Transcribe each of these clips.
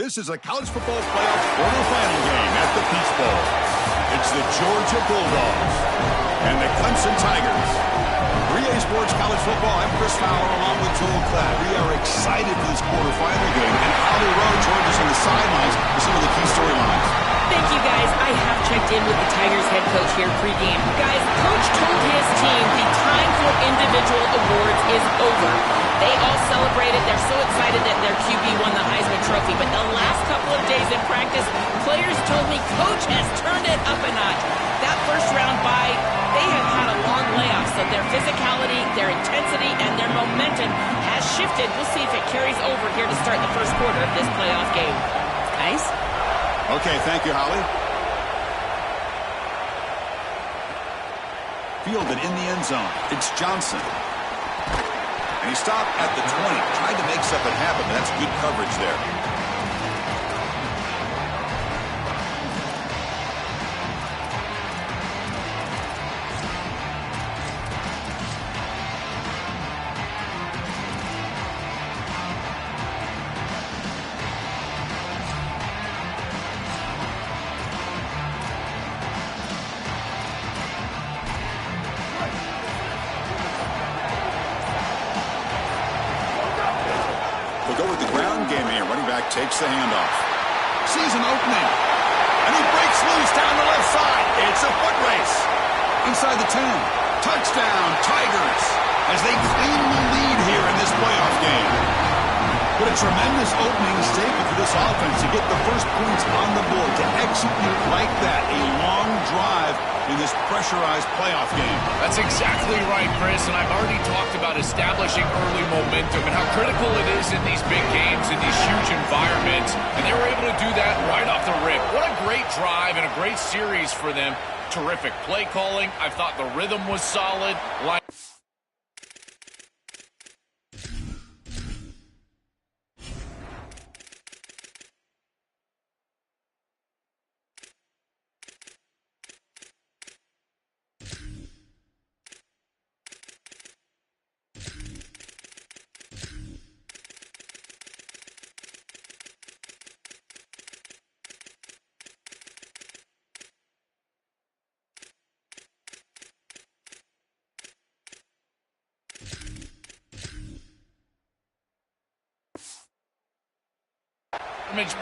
This is a college football playoff quarterfinal game at the Peach Bowl. It's the Georgia Bulldogs and the Clemson Tigers. 3A Sports College Football, I'm Chris Fowler along with Joel Klatt. We are excited for this quarterfinal game, and Holly Rowe joins us on the sidelines for some of the key storylines. Thank you, guys. I have checked in with the Tigers head coach here pregame. Guys, coach told his team the time for individual awards is over. They all celebrated. They're so excited that their QB won the Heisman Trophy. But the last couple of days in practice, players told me coach has turned it up a notch. That first round bye, they have had a long layoff, so their physicality, their intensity, and their momentum has shifted. We'll see if it carries over here to start the first quarter of this playoff game. Guys? Okay, thank you, Holly. Fielded in the end zone. It's Johnson. And he stopped at the 20. Tried to make something happen, but that's good coverage there. We'll go with the ground game here. Running back takes the handoff. Sees an opening. And he breaks loose down the left side. It's a foot race. Inside the 10. Touchdown, Tigers, as they claim the lead here in this playoff game. What a tremendous opening statement for this offense to get the first points on the board, to execute like that, a long drive in this pressurized playoff game. That's exactly right, Chris, and I've already talked about establishing early momentum and how critical it is in these big games, in these huge environments, and they were able to do that right off the rip. What a great drive and a great series for them. Terrific play calling. I thought the rhythm was solid.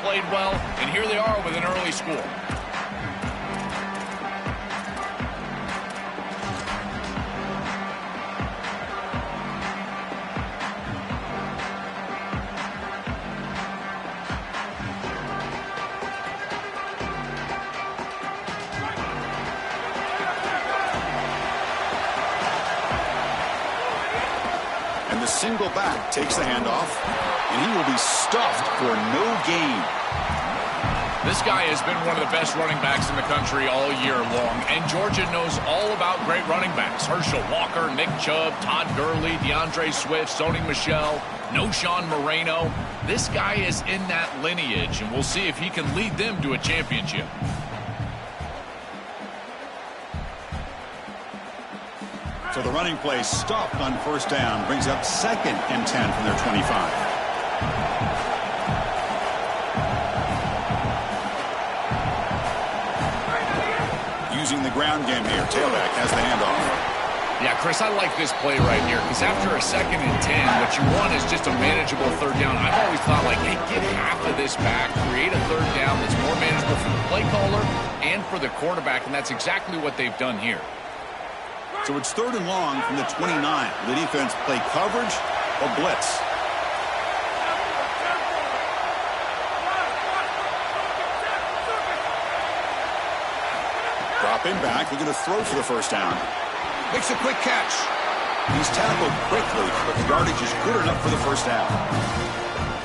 Played well, and here they are with an early score. And the single back takes the handoff, and he will be stuffed for no gain. This guy has been one of the best running backs in the country all year long, and Georgia knows all about great running backs. Herschel Walker, Nick Chubb, Todd Gurley, DeAndre Swift, Sony Michel, Noshawn Moreno. This guy is in that lineage, and we'll see if he can lead them to a championship. So the running play stopped on first down, brings up 2nd and 10 from their 25. Using the ground game here. Tailback has the handoff. Yeah, Chris, I like this play right here because after a 2nd and 10, what you want is just a manageable third down. I've always thought, like, hey, get half of this back, create a third down that's more manageable for the play caller and for the quarterback, and that's exactly what they've done here. So it's 3rd and long from the 29. The defense play coverage or blitz. Dropping back, they're going to throw for the first down. Makes a quick catch. He's tackled quickly, but the yardage is good enough for the first down.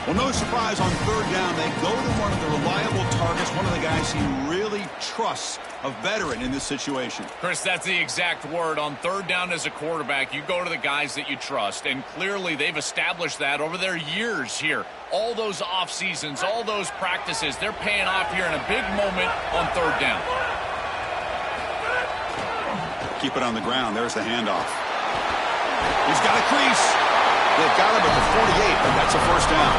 Well, no surprise on 3rd down. They go to one of the reliable targets, one of the guys he really trusts, a veteran in this situation. Chris, that's the exact word. On 3rd down as a quarterback, you go to the guys that you trust, and clearly they've established that over their years here. All those off seasons, all those practices, they're paying off here in a big moment on 3rd down. Keep it on the ground. There's the handoff. He's got a crease. They've got him at the 48, but that's a first down.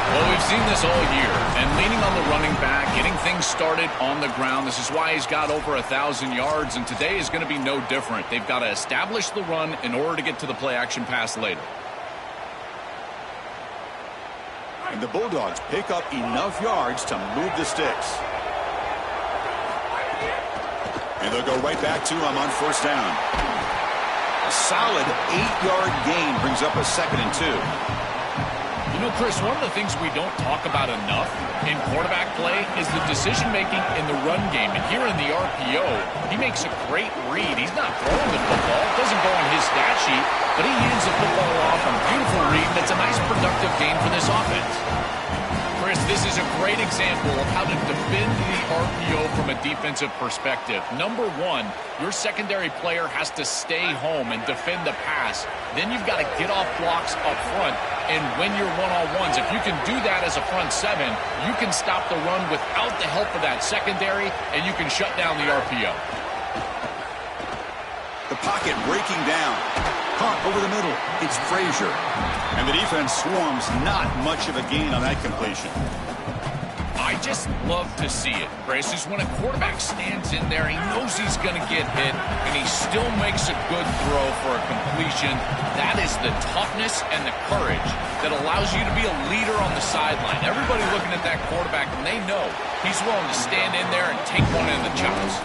Well, we've seen this all year, and leaning on the running back, getting things started on the ground. This is why he's got over 1,000 yards, and today is going to be no different. They've got to establish the run in order to get to the play-action pass later. And the Bulldogs pick up enough yards to move the sticks. And they'll go right back to him on first down. A solid 8-yard gain brings up a 2nd and 2. You know, Chris, one of the things we don't talk about enough in quarterback play is the decision-making in the run game. And here in the RPO, he makes a great read. He's not throwing the football. It doesn't go on his stat sheet, but he hands the football off on a beautiful read. That's a nice productive gain for this offense. Chris, this is a great example of how to defend the RPO from a defensive perspective. Number one, your secondary player has to stay home and defend the pass. Then you've got to get off blocks up front and win your one-on-ones. If you can do that as a front seven, you can stop the run without the help of that secondary, and you can shut down the RPO. The pocket breaking down. Caught over the middle. It's Frazier. And the defense swarms. Not much of a gain on that completion. I just love to see it, Chris, is when a quarterback stands in there, he knows he's going to get hit, and he still makes a good throw for a completion. That is the toughness and the courage that allows you to be a leader on the sideline. Everybody looking at that quarterback, and they know he's willing to stand in there and take one in the chops.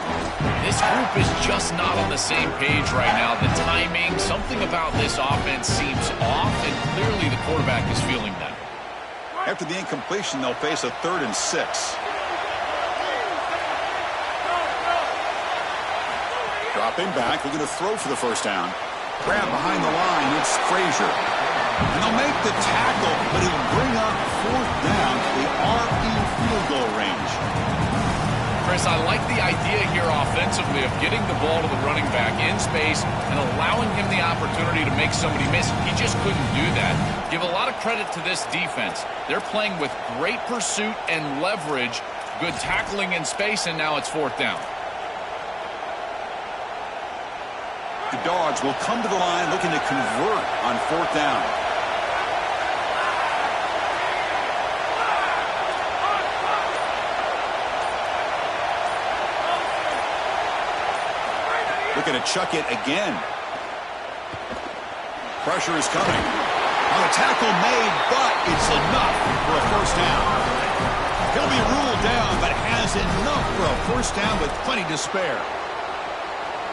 This group is just not on the same page right now. The timing, something about this offense seems off, and clearly the quarterback is feeling that. After the incompletion, they'll face a 3rd and 6. Dropping back, looking to throw for the first down. Grab behind the line, it's Frazier. And they'll make the tackle, but it'll bring up 4th down to the RE field goal range. Chris, I like the idea here offensively of getting the ball to the running back in space and allowing him the opportunity to make somebody miss. He just couldn't do that. Give a lot of credit to this defense. They're playing with great pursuit and leverage, good tackling in space, and now it's 4th down. The Dawgs will come to the line looking to convert on 4th down. Looking to chuck it again. Pressure is coming. On a tackle made, but it's enough for a first down. He'll be ruled down, but has enough for a first down with plenty to spare.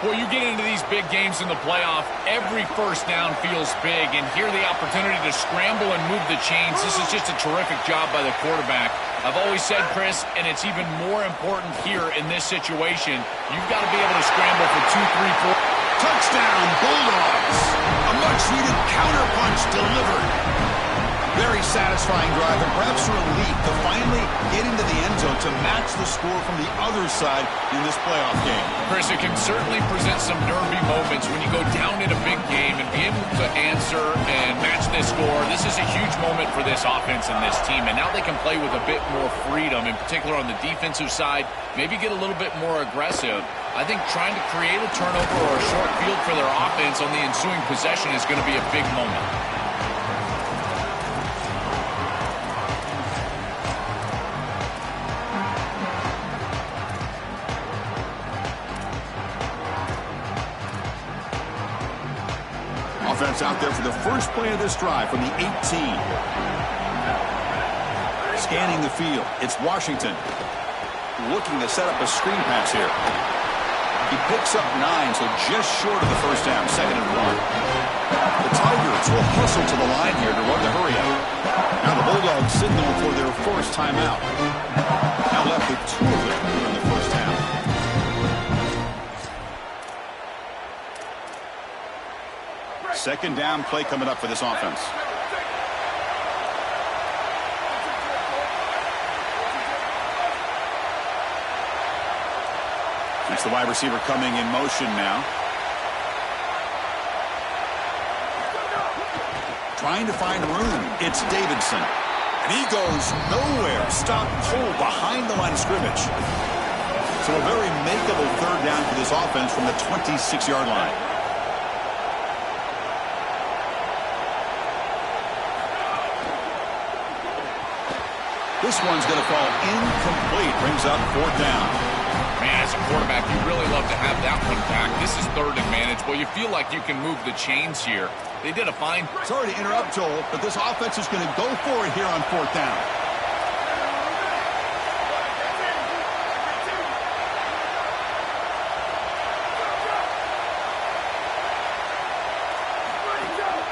Well, you get into these big games in the playoff, every first down feels big, and here the opportunity to scramble and move the chains. This is just a terrific job by the quarterback. I've always said, Chris, and it's even more important here in this situation, you've got to be able to scramble for 2, 3, 4. Touchdown, Bulldogs! A much-needed counterpunch delivered. Very satisfying drive, and perhaps a relief to finally get into the end zone to match the score from the other side in this playoff game. Chris, it can certainly present some nervy moments when you go down in a big game and be able to answer and match this score. This is a huge moment for this offense and this team, and now they can play with a bit more freedom, in particular on the defensive side, maybe get a little bit more aggressive. I think trying to create a turnover or a short field for their offense on the ensuing possession is going to be a big moment. Offense out there for the first play of this drive from the 18. Scanning the field, it's Washington. Looking to set up a screen pass here. He picks up 9, so just short of the first down, 2nd and 1. The Tigers will hustle to the line here to run the hurry up. Now the Bulldogs signal for their first timeout. Now left with 2 of them in the first half. Second down play coming up for this offense. It's the wide receiver coming in motion now. Trying to find room. It's Davidson. And he goes nowhere. Stop cold behind the line of scrimmage. So a very makeable 3rd down for this offense from the 26-yard line. This one's going to fall incomplete. Brings up 4th down. Man, as a quarterback, you really love to have that one back. This is 3rd and manageable. You feel like you can move the chains here. They did a fine. Sorry to interrupt, Joel, but this offense is going to go for it here on 4th down.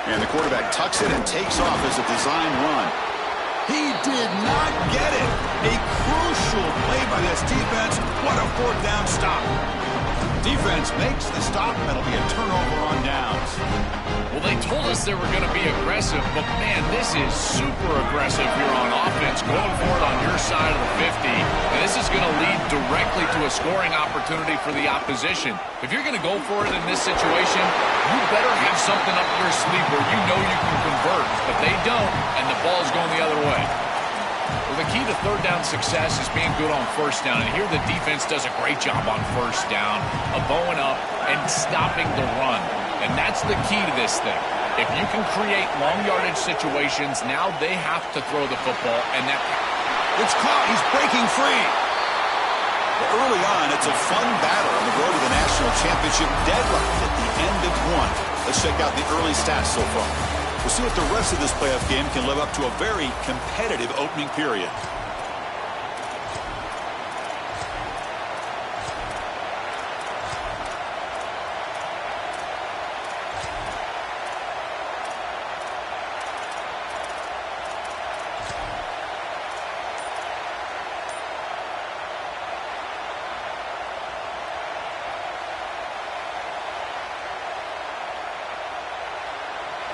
And the quarterback tucks it and takes off as a design run. He did not get it. A crucial play by this defense. What a 4th down stop. Defense makes the stop. That'll be a turnover on downs. Well, they told us they were going to be aggressive, but man, this is super aggressive here on offense, going for it on your side of the 50. And this is going to lead directly to a scoring opportunity for the opposition. If you're going to go for it in this situation, you better have something up your sleeve where you know you can convert. But they don't, and the ball's going the other way. Well, the key to 3rd down success is being good on 1st down. And here the defense does a great job on 1st down of bowing up and stopping the run. And that's the key to this thing. If you can create long yardage situations, now they have to throw the football. And that it's caught. He's breaking free. Well, early on, it's a fun battle on the road to the national championship deadline at the end of one. Let's check out the early stats so far. We'll see if the rest of this playoff game can live up to a very competitive opening period.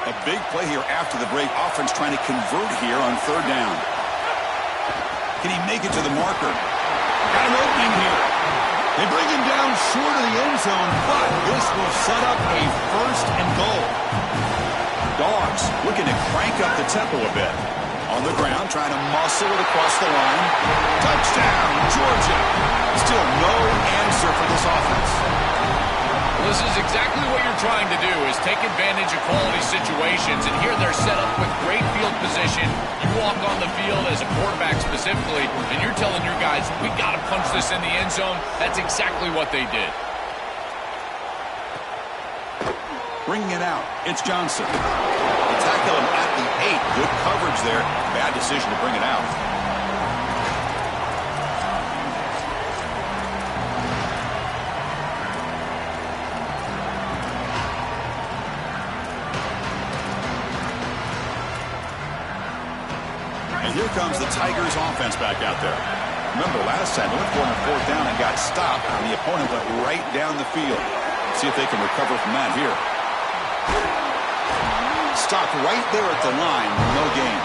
A big play here after the break. Offense trying to convert here on 3rd down. Can he make it to the marker? Got an opening here. They bring him down short of the end zone, but this will set up a 1st and goal. Dawgs looking to crank up the tempo a bit. On the ground, trying to muscle it across the line. Touchdown, Georgia. Still no answer for this offense. This is exactly what you're trying to do, is take advantage of quality situations. And here they're set up with great field position. You walk on the field as a quarterback specifically, and you're telling your guys, we got to punch this in the end zone. That's exactly what they did. Bringing it out, it's Johnson. They tackle him at the 8. Good coverage there. Bad decision to bring it out. Here comes the Tigers offense back out there. Remember last time they went for it on 4th down and got stopped, and the opponent went right down the field. See if they can recover from that here. Stopped right there at the line, no gain.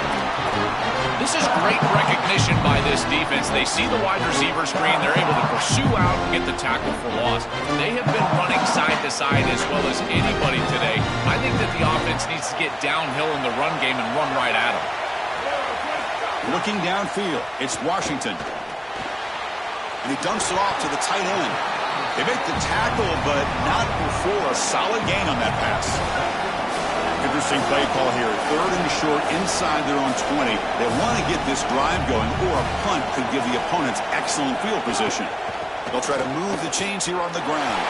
This is great recognition by this defense. They see the wide receiver screen. They're able to pursue out and get the tackle for loss. They have been running side to side as well as anybody today. I think that the offense needs to get downhill in the run game and run right at them. Looking downfield, it's Washington. And he dumps it off to the tight end. They make the tackle, but not before a solid gain on that pass. Interesting play call here. 3rd and short inside their own 20. They want to get this drive going, or a punt could give the opponents excellent field position. They'll try to move the chains here on the ground.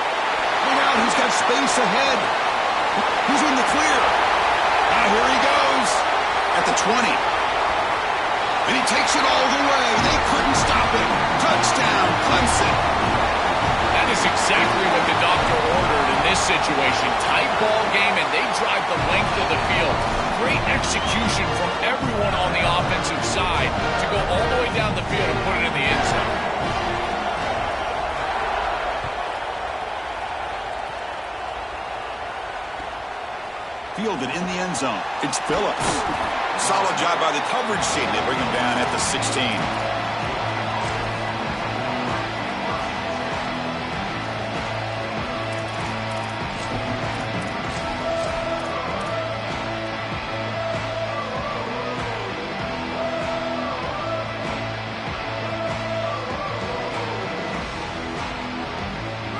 Look out, he's got space ahead. Who's in the clear? Now here he goes at the 20. And he takes it all the way. They couldn't stop him. Touchdown, Clemson. That is exactly what the doctor ordered in this situation. Tight ball game, and they drive the length of the field. Great execution from everyone on the offensive side to go all the way down the field and put it in the end zone. Fielded in the end zone. It's Phillips. Solid job by the coverage team. They bring him down at the 16.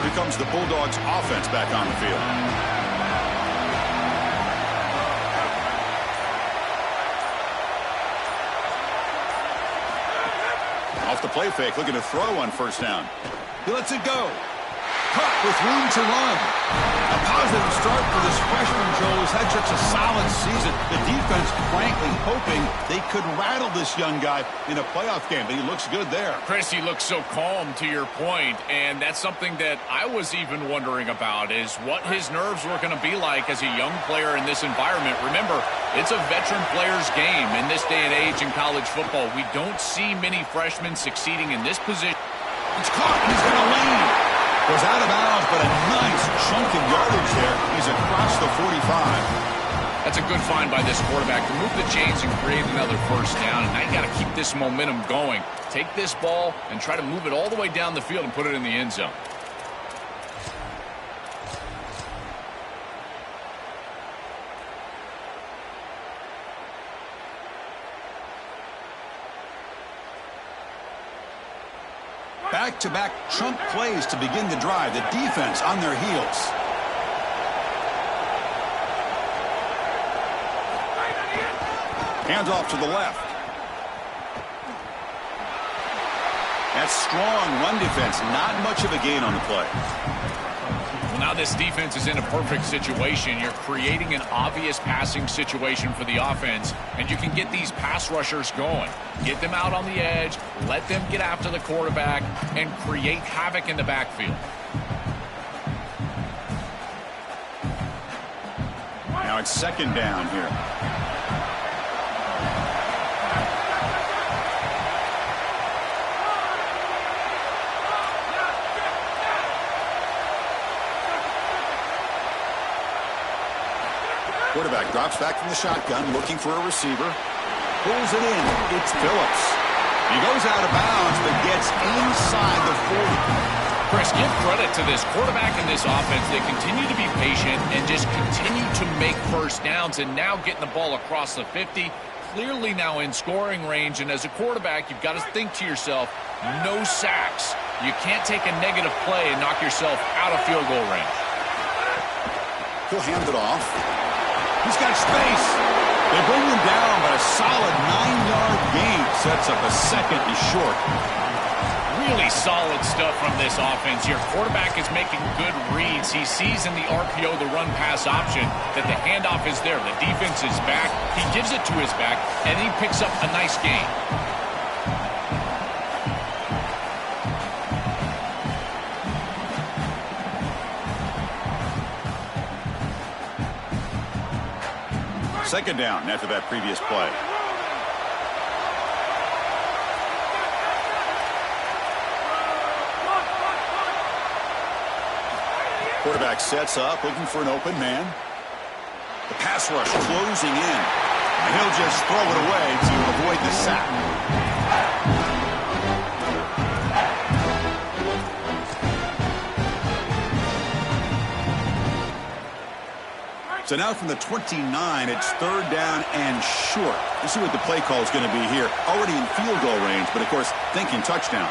Here comes the Bulldogs offense back on the field. Off the play fake, looking to throw on first down. He lets it go. Caught with room to run. A positive start for this freshman, Joe, who's had such a solid season. The defense, frankly, hoping they could rattle this young guy in a playoff game, but he looks good there. Chris, he looks so calm, to your point, and that's something that I was even wondering about, is what his nerves were going to be like as a young player in this environment. Remember, it's a veteran player's game in this day and age in college football. We don't see many freshmen succeeding in this position. It's caught, and he's going to lean. Was out of bounds, but a nice chunk of yardage there. He's across the 45. That's a good find by this quarterback to move the chains and create another first down. And now you got to keep this momentum going. Take this ball and try to move it all the way down the field and put it in the end zone. Back-to-back trump plays to begin the drive. The defense on their heels. Hands off to the left. That strong run defense. Not much of a gain on the play. Well, now this defense is in a perfect situation. You're creating an obvious passing situation for the offense, and you can get these pass rushers going. Get them out on the edge, let them get after the quarterback, and create havoc in the backfield. Now it's second down here. Quarterback drops back from the shotgun, looking for a receiver. Pulls it in. It's Phillips. He goes out of bounds, but gets inside the 40. Chris, give credit to this quarterback and this offense. They continue to be patient and just continue to make first downs, and now getting the ball across the 50. Clearly now in scoring range, and as a quarterback, you've got to think to yourself, no sacks. You can't take a negative play and knock yourself out of field goal range. He'll hand it off. He's got space. They bring him down, but a solid 9-yard gain sets up a second and short. Really solid stuff from this offense. Your quarterback is making good reads. He sees in the RPO the run-pass option that the handoff is there. The defense is back. He gives it to his back, and he picks up a nice gain. Second down after that previous play. Quarterback sets up, looking for an open man. The pass rush closing in. And he'll just throw it away to avoid the sack. So now from the 29, it's third down and short. Let's see what the play call is going to be here. Already in field goal range, but of course, thinking touchdown.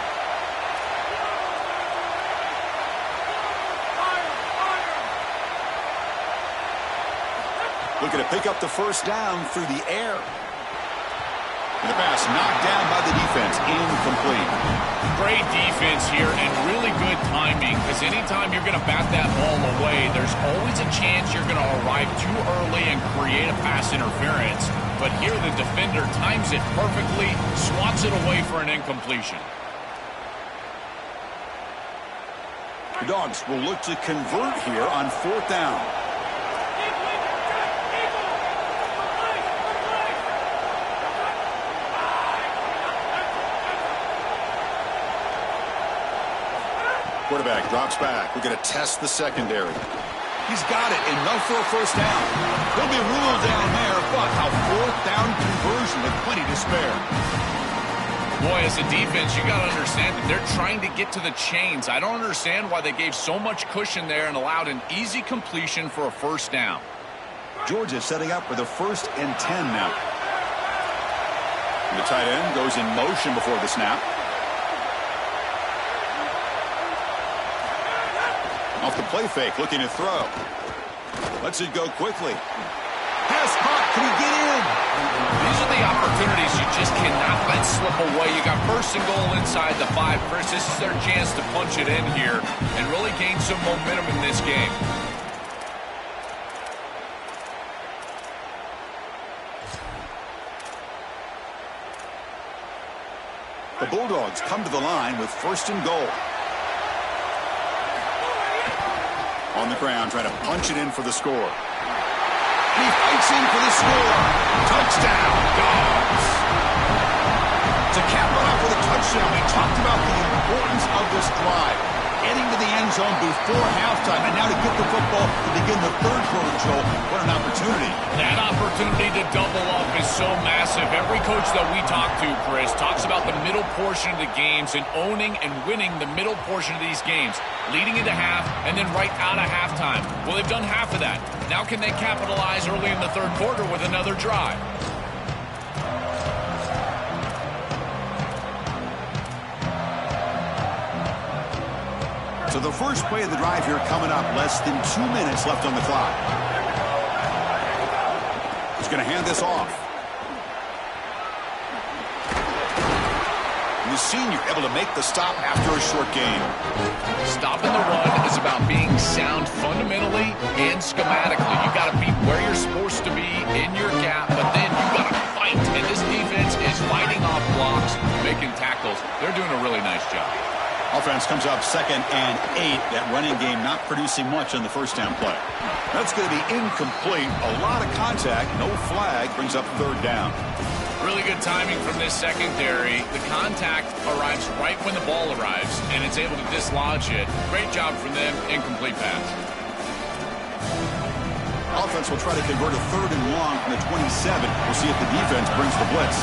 Looking to pick up the first down through the air. And the pass knocked down by the defense, incomplete. Great defense here and really good timing, because anytime you're going to bat that ball away, there's always a chance you're going to arrive too early and create a pass interference. But here the defender times it perfectly, swats it away for an incompletion. The Dogs will look to convert here on fourth down. Quarterback drops back. We're going to test the secondary. He's got it. Enough for a first down. There'll be rules down there, but a fourth down conversion with plenty to spare. Boy, as a defense, you got to understand that they're trying to get to the chains. I don't understand why they gave so much cushion there and allowed an easy completion for a first down. Georgia setting up for the 1st and 10 now. And the tight end goes in motion before the snap. Off the play fake, looking to throw. Lets it go quickly. Pass caught Can he get in? These are the opportunities you just cannot let slip away. You got first and goal inside the 5. Chris, this is their chance to punch it in here and really gain some momentum in this game. The Bulldogs come to the line with first and goal. On the ground, trying to punch it in for the score. And he fights in for the score. Touchdown, Dawgs. To cap it off with a touchdown, we talked about the importance of this drive. Getting to the end zone before halftime, and now to get the football to begin the third quarter, Joel. What an opportunity. That opportunity to double up is so massive. Every coach that we talk to, Chris, talks about the middle portion of the games and owning and winning the middle portion of these games, leading into half and then right out of halftime. Well, they've done half of that. Now can they capitalize early in the third quarter with another drive? So the first play of the drive here coming up, less than 2 minutes left on the clock. He's going to hand this off. And the senior able to make the stop after a short gain. Stopping the run is about being sound fundamentally and schematically. You got to be where you're supposed to be in your gap, but then you got to fight. And this defense is fighting off blocks, making tackles. They're doing a really nice job. Offense comes up 2nd and 8. That running game not producing much on the first down play. That's going to be incomplete. A lot of contact. No flag. Brings up third down. Really good timing from this secondary. The contact arrives right when the ball arrives, and it's able to dislodge it. Great job from them. Incomplete pass. Offense will try to convert a 3rd and long from the 27. We'll see if the defense brings the blitz.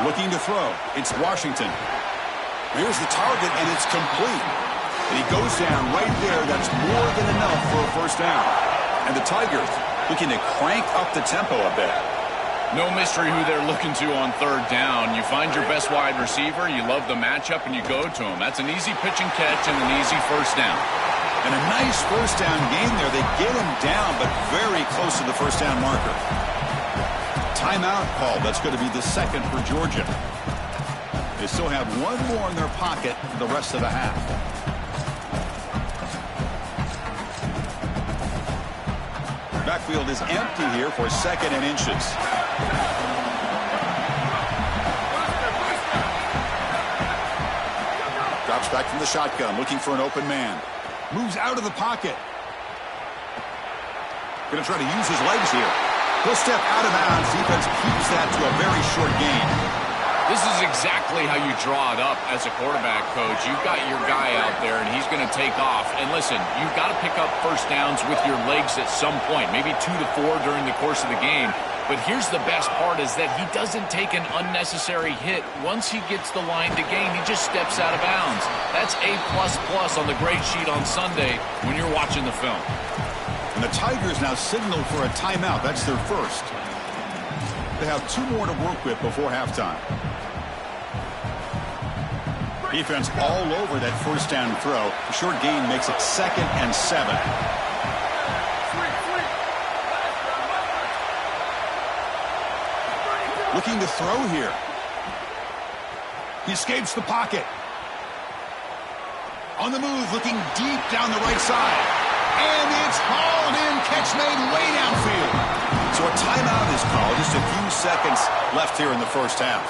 Looking to throw. It's Washington. Here's the target, and it's complete. And he goes down right there. That's more than enough for a first down. And the Tigers looking to crank up the tempo a bit. No mystery who they're looking to on third down. You find your best wide receiver, you love the matchup, and you go to him. That's an easy pitch and catch and an easy first down. And a nice first down gain there. They get him down, but very close to the first down marker. Timeout call. That's going to be the second for Georgia. They still have one more in their pocket the rest of the half. Backfield is empty here for 2nd and inches. Drops back from the shotgun, looking for an open man. Moves out of the pocket. Going to try to use his legs here. He'll step out of bounds. Defense keeps that to a very short gain. This is exactly how you draw it up as a quarterback, coach. You've got your guy out there, and he's going to take off. And listen, you've got to pick up first downs with your legs at some point, maybe 2 to 4 during the course of the game. But here's the best part is that he doesn't take an unnecessary hit. Once he gets the line to gain, he just steps out of bounds. That's A++ on the grade sheet on Sunday when you're watching the film. And the Tigers now signal for a timeout. That's their first. They have 2 more to work with before halftime. Defense all over that first down throw. A short gain makes it 2nd and 7. Looking to throw here. He escapes the pocket. On the move, looking deep down the right side. And it's hauled in. Catch made way downfield. So a timeout is called. Just a few seconds left here in the first half.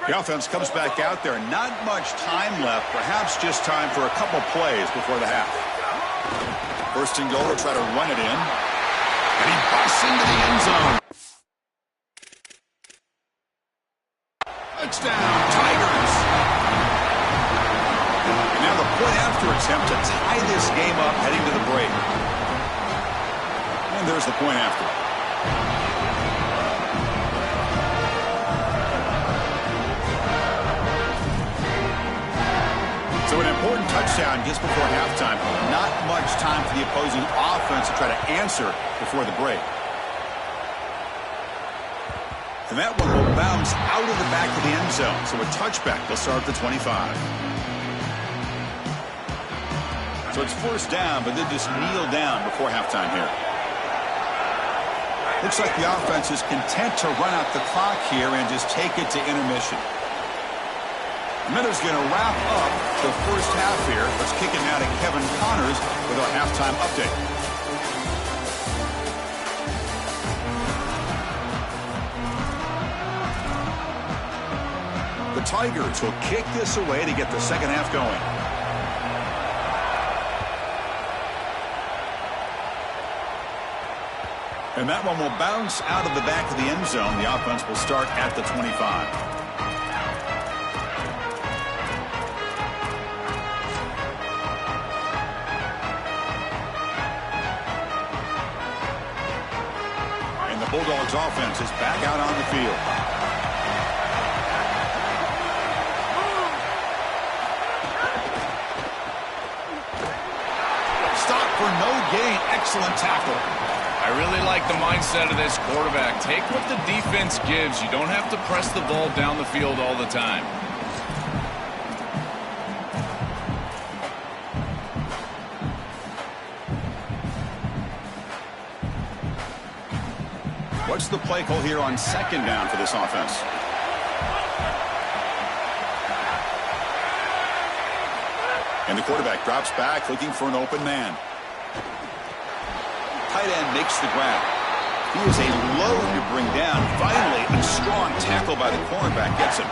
The offense comes back out there. Not much time left. Perhaps just time for a couple plays before the half. First and goal to try to run it in. And he busts into the end zone. Touchdown, Tigers. And now the point after attempt to tie this game up heading to the break. And there's the point after. So So an important touchdown just before halftime. Not much time for the opposing offense to try to answer before the break. And that one will bounce out of the back of the end zone. So a touchback will start at the 25. So it's first down, but they just kneel down before halftime here. Looks like the offense is content to run out the clock here and just take it to intermission. The Minnows going to wrap up the first half here. Let's kick it now to Kevin Connors with our halftime update. The Tigers will kick this away to get the second half going. And that one will bounce out of the back of the end zone. The offense will start at the 25. And the Bulldogs offense is back out on the field. Stop for no gain. Excellent tackle. I really like the mindset of this quarterback. Take what the defense gives. You don't have to press the ball down the field all the time. What's the play call here on second down for this offense? And the quarterback drops back looking for an open man. Tight end makes the grab. He is a load to bring down. Finally, a strong tackle by the cornerback gets him.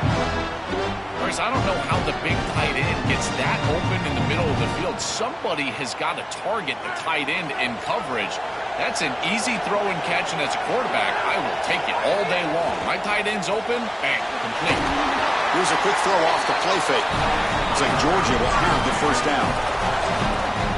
Chris, I don't know how the big tight end gets that open in the middle of the field. Somebody has got to target the tight end in coverage. That's an easy throw and catch, and as a quarterback, I will take it all day long. My tight end's open, bang, complete. Here's a quick throw off the play fake. Looks like Georgia will have the first down.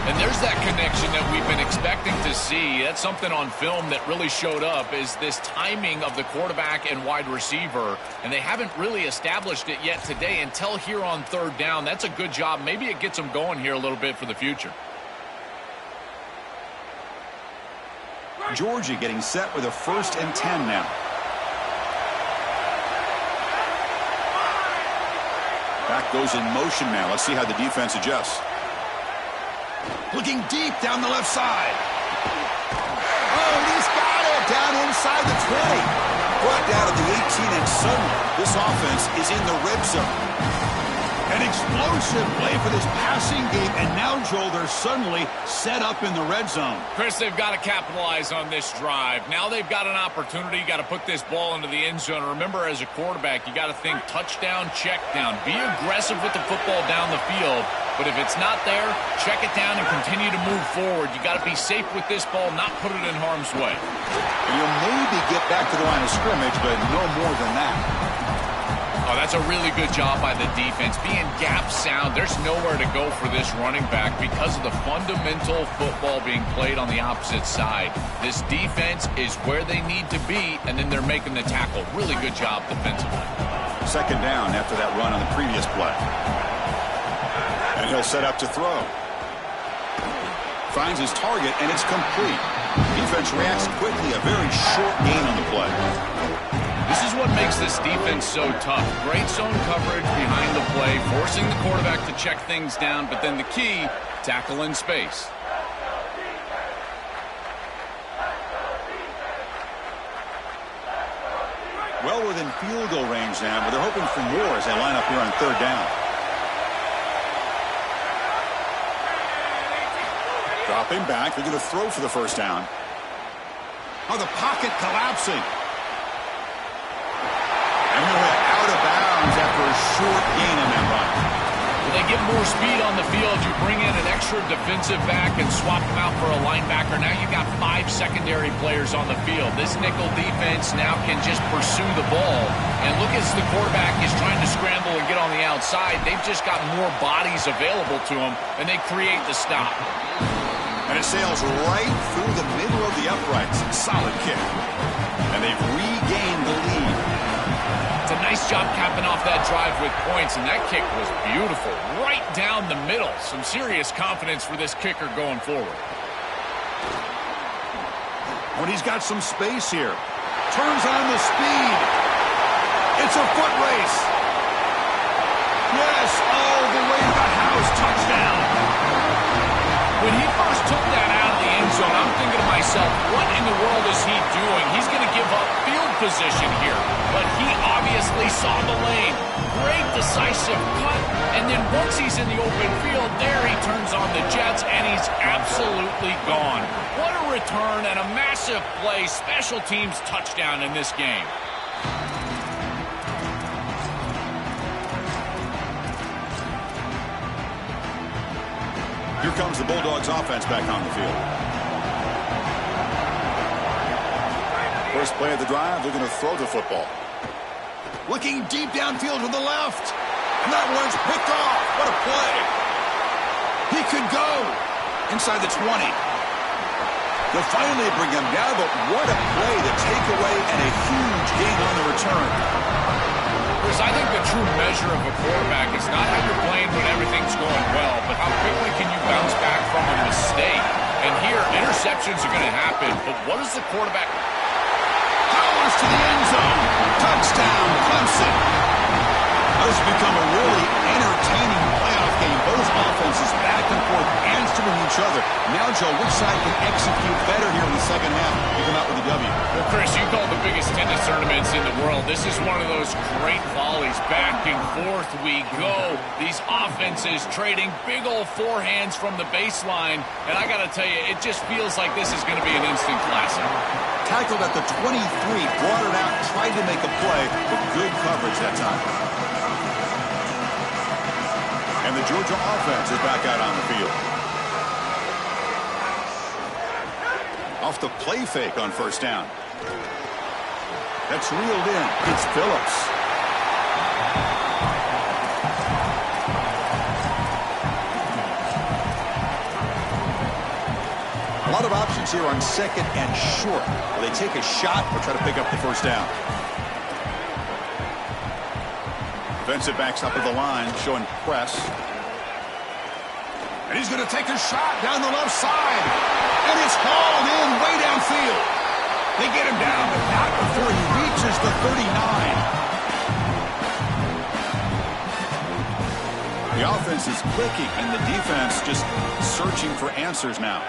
And there's that connection that we've been expecting to see. That's something on film that really showed up, is this timing of the quarterback and wide receiver. And they haven't really established it yet today until here on third down. That's a good job. Maybe it gets them going here a little bit for the future. Georgia getting set with a 1st and 10 now. Back goes in motion now. Let's see how the defense adjusts. Looking deep down the left side. Oh, he's got it down inside the 20. Brought down to the 18, and suddenly this offense is in the red zone. An explosive play for this passing game, and now, Joel, they're suddenly set up in the red zone. Chris, they've got to capitalize on this drive. Now they've got an opportunity. You got to put this ball into the end zone. Remember, as a quarterback, you got to think touchdown, check down. Be aggressive with the football down the field. But if it's not there, check it down and continue to move forward. You got to be safe with this ball, not put it in harm's way. You'll maybe get back to the line of scrimmage, but no more than that. Oh, that's a really good job by the defense. Being gap sound, there's nowhere to go for this running back because of the fundamental football being played on the opposite side. This defense is where they need to be, and then they're making the tackle. Really good job defensively. Second down after that run on the previous play. And he'll set up to throw. Finds his target, and it's complete. Defense reacts quickly. A very short gain on the play. This is what makes this defense so tough. Great zone coverage behind the play, forcing the quarterback to check things down, but then the key, tackle in space. Well within field goal range now, but they're hoping for more as they line up here on third down. Dropping back, they're going to throw for the first down. Oh, the pocket collapsing. And he'll head out of bounds after a short gain on that run. Well, they get more speed on the field. You bring in an extra defensive back and swap them out for a linebacker. Now you've got 5 secondary players on the field. This nickel defense now can just pursue the ball. And look, as the quarterback is trying to scramble and get on the outside, they've just got more bodies available to them, and they create the stop. And it sails right through the middle of the uprights. Solid kick. And they've regained the lead. It's a nice job capping off that drive with points, and that kick was beautiful. Right down the middle. Some serious confidence for this kicker going forward. When he's got some space here. Turns on the speed. It's a foot race. Yes, all the way to the house. Touchdown. When he first took that out of the end zone, I'm thinking to myself, what in the world is he doing? He's going to give up field position here. But he obviously saw the lane. Great decisive cut. And then once he's in the open field, there he turns on the jets, and he's absolutely gone. What a return and a massive play. Special teams touchdown in this game. Here comes the Bulldogs offense back on the field. First play of the drive, they're going to throw the football. Looking deep downfield to the left. And that one's picked off. What a play. He could go inside the 20. They'll finally bring him down, but what a play, the takeaway, and a huge gain on the return. Chris, I think the true measure of a quarterback is not how you're playing when everything's going well, but how quickly can you bounce back from a mistake. And here, interceptions are going to happen, but what is the quarterback? Powers to the end zone. Touchdown, Clemson. This has become a really entertaining playoff game. Both offenses back and forth answering each other. Now, Joe, which side can execute better here in the second half to come out with a W? Well, Chris, you call the biggest tennis tournaments in the world. This is one of those great volleys. Back and forth we go. These offenses trading big old forehands from the baseline. And I got to tell you, it just feels like this is going to be an instant classic. Tackled at the 23, brought it out, tried to make a play, but good coverage that time. And the Georgia offense is back out on the field. Off the play fake on first down. That's reeled in. It's Phillips. A lot of options here on second and short. Will they take a shot or try to pick up the first down? Defensive backs up at the line, showing press. And he's going to take a shot down the left side. And it's hauled in way downfield. They get him down, but not before he reaches the 39. The offense is clicking, and the defense just searching for answers now.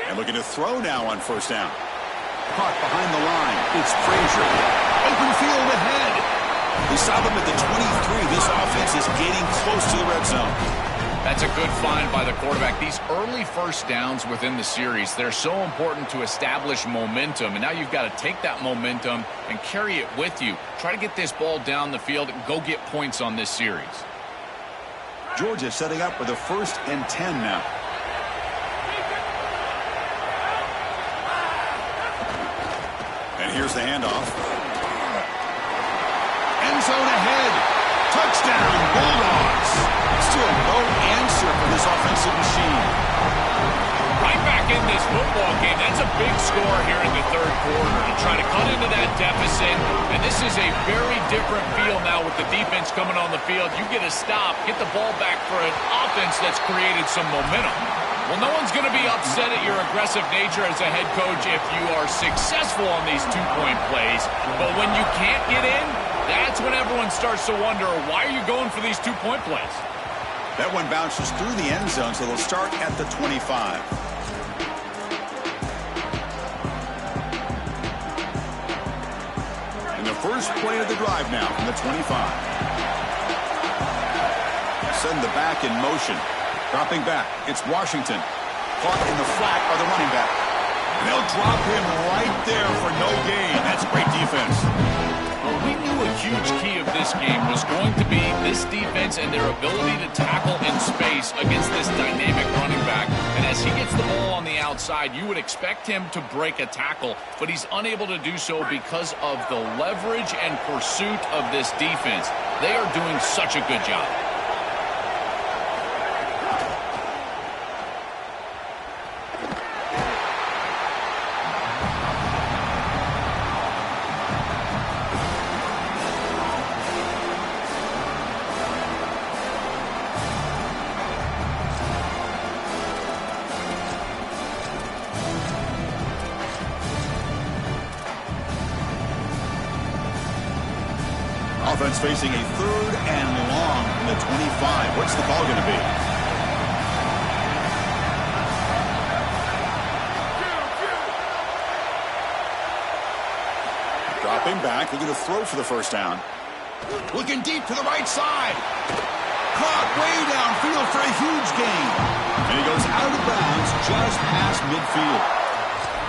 And looking to throw now on first down. Caught behind the line. It's Frazier. Open field ahead. They stop him at the 23. This offense is getting close to the red zone. That's a good find by the quarterback. These early first downs within the series, they're so important to establish momentum. And now you've got to take that momentum and carry it with you. Try to get this ball down the field and go get points on this series. Georgia setting up for the 1st and 10 now. And here's the handoff. End zone ahead. Touchdown, Bulldogs. Still no answer for this offensive machine. Right back in this football game. That's a big score here in the third quarter to try to cut into that deficit. And this is a very different feel now with the defense coming on the field. You get a stop, get the ball back for an offense that's created some momentum. Well, no one's going to be upset at your aggressive nature as a head coach if you are successful on these two-point plays. But when you can't get in, that's when everyone starts to wonder, why are you going for these two-point plays? That one bounces through the end zone, so they'll start at the 25. And the first play of the drive now from the 25. Send the back in motion. Dropping back, it's Washington. Caught in the flat by the running back. And they'll drop him right there for no gain. That's great defense. Well, we knew a huge key of this game was going to be this defense and their ability to tackle in space against this dynamic running back. And as he gets the ball on the outside, you would expect him to break a tackle, but he's unable to do so because of the leverage and pursuit of this defense. They are doing such a good job. Offense facing a 3rd and long from the 25. What's the call going to be? Dropping back, looking to throw for the first down. Looking deep to the right side. Caught way downfield for a huge gain. And he goes out of bounds just past midfield.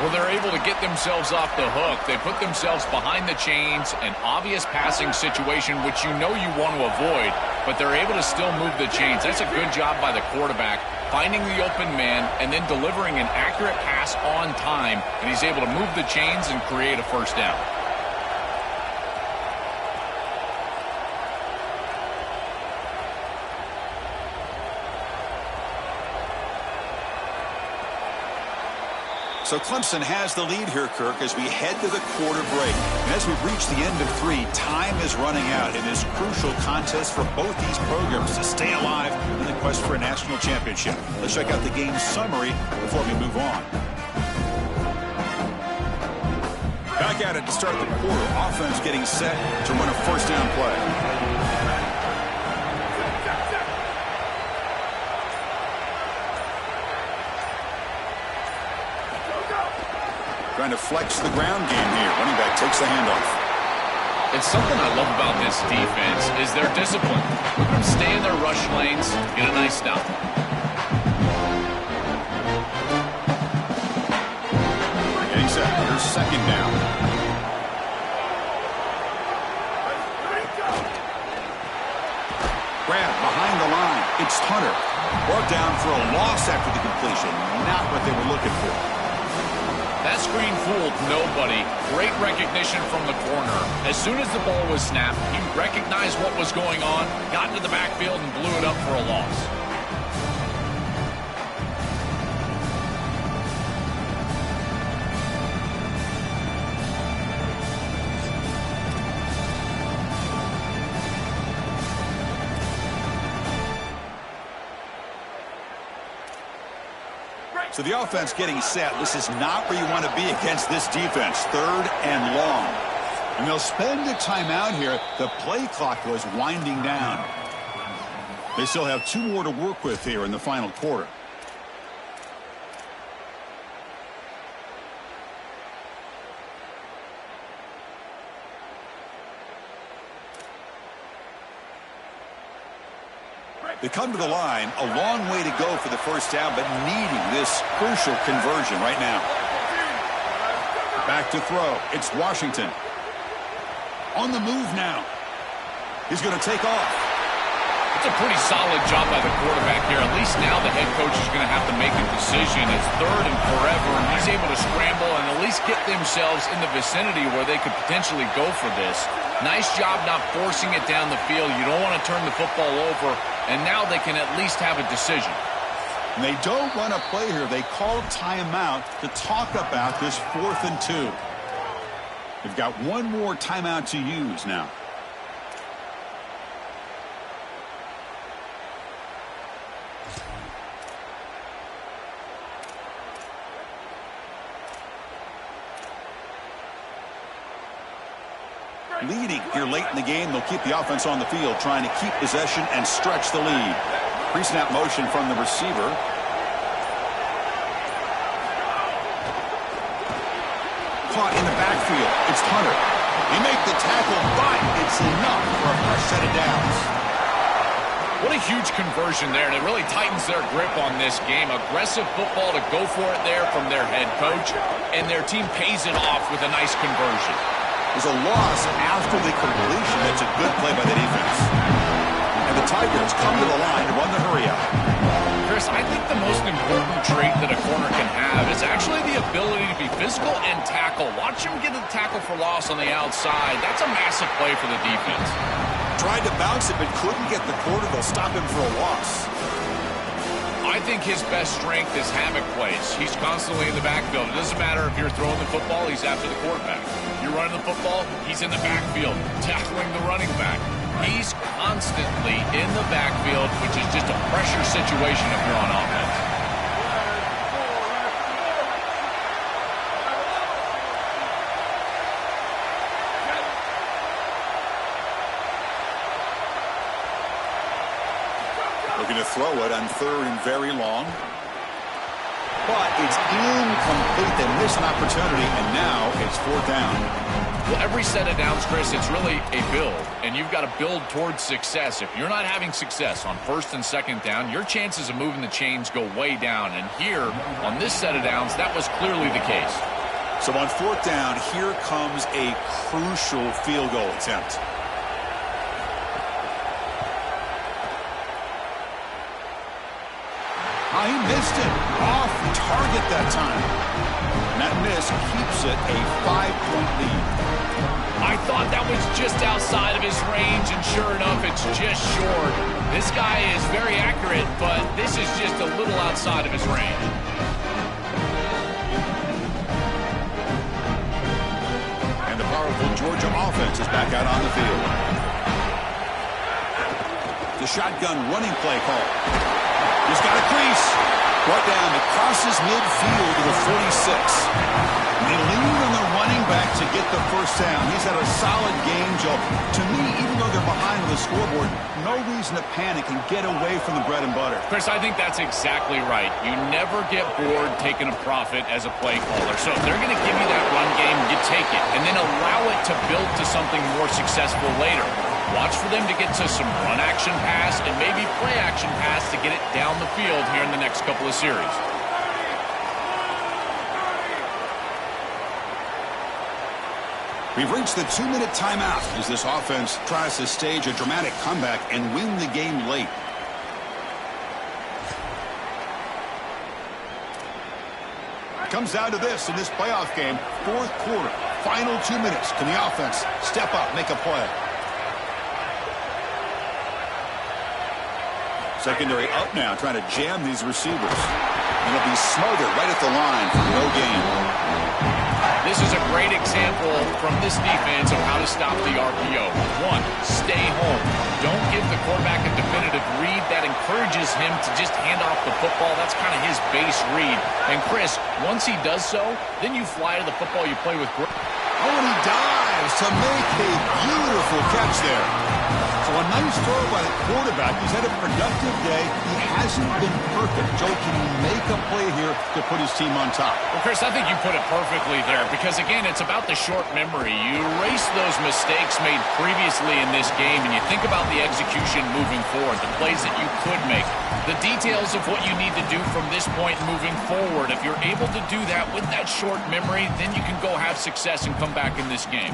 Well, they're able to get themselves off the hook. They put themselves behind the chains, an obvious passing situation, which you know you want to avoid, but they're able to still move the chains. That's a good job by the quarterback, finding the open man and then delivering an accurate pass on time, and he's able to move the chains and create a first down. So Clemson has the lead here, Kirk, as we head to the quarter break. And as we've reached the end of 3, time is running out in this crucial contest for both these programs to stay alive in the quest for a national championship. Let's check out the game summary before we move on. Back at it to start the quarter. Offense getting set to run a first down play. Trying to flex the ground game here. Running back takes the handoff. It's something I love about this defense is their discipline. Look at them stay in their rush lanes, get a nice stop. Getting set. Here's second down. Grab behind the line. It's Hunter. Brought down for a loss after the completion. Not what they were looking for. That screen fooled nobody. Great recognition from the corner. As soon as the ball was snapped, he recognized what was going on, got into the backfield, and blew it up for a loss. So the offense getting set. This is not where you want to be against this defense. 3rd and long. And they'll spend a timeout here. The play clock was winding down. They still have 2 more to work with here in the final quarter. They come to the line, a long way to go for the first down, but needing this crucial conversion right now. Back to throw. It's Washington. On the move now. He's going to take off. It's a pretty solid job by the quarterback here. At least now the head coach is going to have to make a decision. It's 3rd and forever, and he's able to scramble and at least get themselves in the vicinity where they could potentially go for this. Nice job not forcing it down the field. You don't want to turn the football over, and now they can at least have a decision. And they don't run a play here. They call timeout to talk about this 4th and 2. They've got 1 more timeout to use now. Leading here late in the game, they'll keep the offense on the field, trying to keep possession and stretch the lead. Pre-snap motion from the receiver. Caught in the backfield. It's Hunter. He makes the tackle, but it's enough for a fresh set of downs. What a huge conversion there, and it really tightens their grip on this game. Aggressive football to go for it there from their head coach, and their team pays it off with a nice conversion. There's a loss after the completion. That's a good play by the defense. And the Tigers come to the line to run the hurry up. Chris, I think the most important trait that a corner can have is actually the ability to be physical and tackle. Watch him get a tackle for loss on the outside. That's a massive play for the defense. Tried to bounce it, but couldn't get the quarter. They'll stop him for a loss. I think his best strength is hammock plays. He's constantly in the backfield. It doesn't matter if you're throwing the football, he's after the quarterback. You're running the football, he's in the backfield, tackling the running back. He's constantly in the backfield, which is just a pressure situation if you're on offense. throw it on 3rd and very long. But it's incomplete. They miss an opportunity, and now it's 4th down. Well, every set of downs, Chris, it's really a build, and you've got to build towards success. If you're not having success on 1st and 2nd down, your chances of moving the chains go way down. And here, on this set of downs, that was clearly the case. So on 4th down, here comes a crucial field goal attempt. He missed it. Off target that time. And that miss keeps it a 5-point lead. I thought that was just outside of his range, and sure enough, it's just short. This guy is very accurate, but this is just a little outside of his range. And the powerful Georgia offense is back out on the field. The shotgun running play call. He's got a crease. Brought down that crosses midfield to the 46. And they lean on the running back to get the first down. He's had a solid game, Joe. To me, even though they're behind on the scoreboard, no reason to panic and get away from the bread and butter. Chris, I think that's exactly right. You never get bored taking a profit as a play caller. So if they're going to give you that run game, you take it. And then allow it to build to something more successful later. Watch for them to get to some run action pass and maybe play action pass to get it down the field here in the next couple of series. We've reached the 2-minute timeout as this offense tries to stage a dramatic comeback and win the game late. Comes down to this in this playoff game. 4th quarter, final 2 minutes. Can the offense step up, make a play? Secondary up now, trying to jam these receivers. And it'll be smothered right at the line for no gain. This is a great example from this defense of how to stop the RPO. 1, stay home. Don't give the quarterback a definitive read. That encourages him to just hand off the football. That's kind of his base read. And Chris, once he does so, then you fly to the football you play with. Oh, and he dives to make a beautiful catch there. So a nice throw by the quarterback. He's had a productive day. He hasn't been perfect. Joe, can he make a play here to put his team on top? Well, Chris, I think you put it perfectly there because, again, it's about the short memory. You erase those mistakes made previously in this game, and you think about the execution moving forward, the plays that you could make, the details of what you need to do from this point moving forward. If you're able to do that with that short memory, then you can go have success and come back in this game.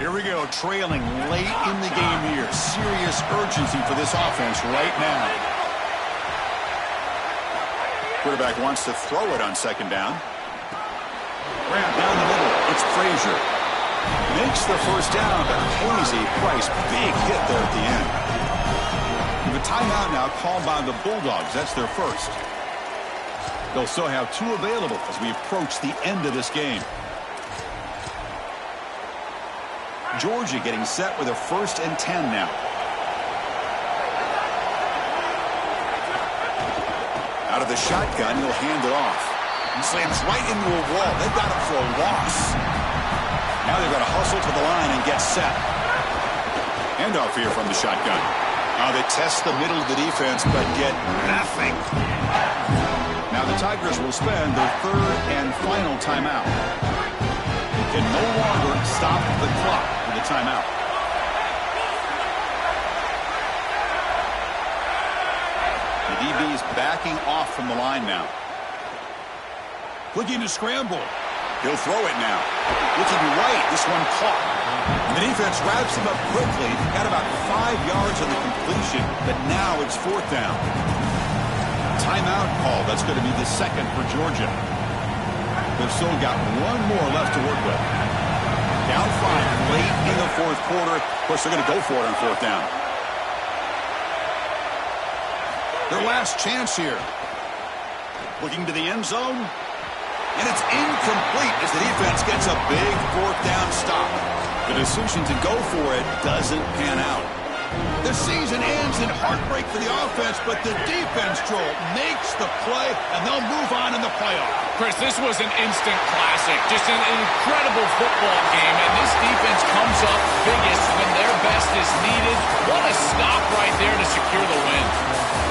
Here we go, trailing late in the game here. Serious urgency for this offense right now. Quarterback wants to throw it on 2nd down. Grab down the middle. It's Frazier. Makes the first down, but pays a price. Big hit there at the end. The timeout now called by the Bulldogs. That's their first. They'll still have 2 available as we approach the end of this game. Georgia getting set with a 1st and 10 now. Out of the shotgun, he'll hand it off. He slams right into a wall. They've got him for a loss. Now they've got to hustle to the line and get set. Handoff here from the shotgun. Now they test the middle of the defense, but get nothing. Now the Tigers will spend their 3rd and final timeout. They can no longer stop the clock with a timeout. The DB is backing off from the line now. Looking to scramble. He'll throw it now. Looking right. This one caught. And the defense wraps him up quickly. Got about 5 yards on the completion, but now it's 4th down. Timeout call. That's going to be the 2nd for Georgia. They've still got 1 more left to work with. Down 5 late in the 4th quarter. Of course, they're going to go for it on 4th down. Their last chance here. Looking to the end zone. And it's incomplete as the defense gets a big 4th down stop. The decision to go for it doesn't pan out. The season ends in heartbreak for the offense, but the defense, Joel, makes the play, and they'll move on in the playoff. Chris, this was an instant classic. Just an incredible football game, and this defense comes up biggest when their best is needed. What a stop right there to secure the win.